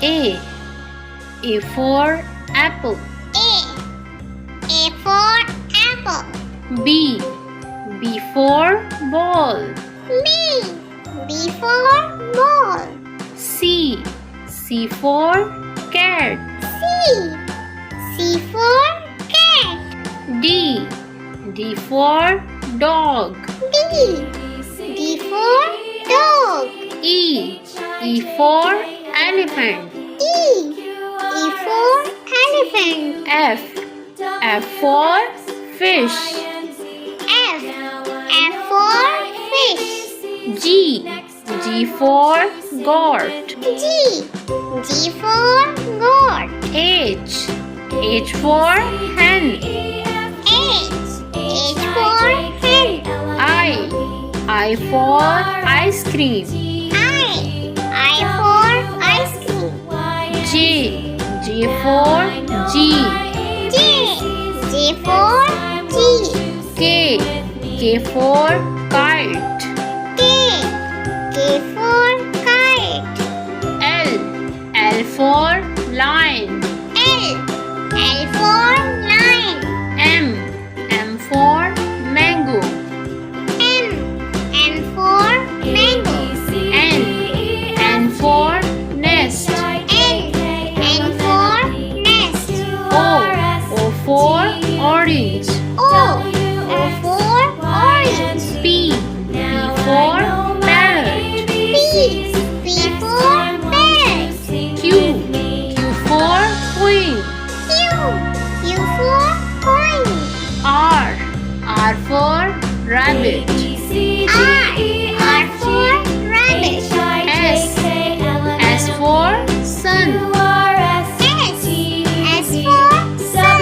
A. A for apple. A for apple. B. B for ball. B for ball. C. C for cat. C for cat. D. D for dog. D for dog. E. E for elephant. E for elephant. F. F for fish. F for fish. G. G for goat. G for goat. H. H for hen. H for hen. I for ice cream. I for ice cream. J. J for G. J for G. K. K for kite. K for kite. L. L for lion. L for lion. M. M for mango. M for mango. N for nest. N for nest. O for orange. O for orange. P for parrot. P for parrot. Q for queen. Q for coin. R for rabbit. R for rabbit. S for sun. S for sun.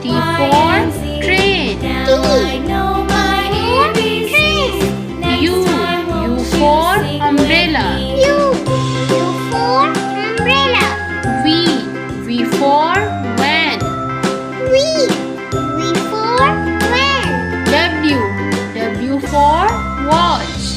T for train. U for umbrella. U for umbrella. V for van. V for van. W for watch.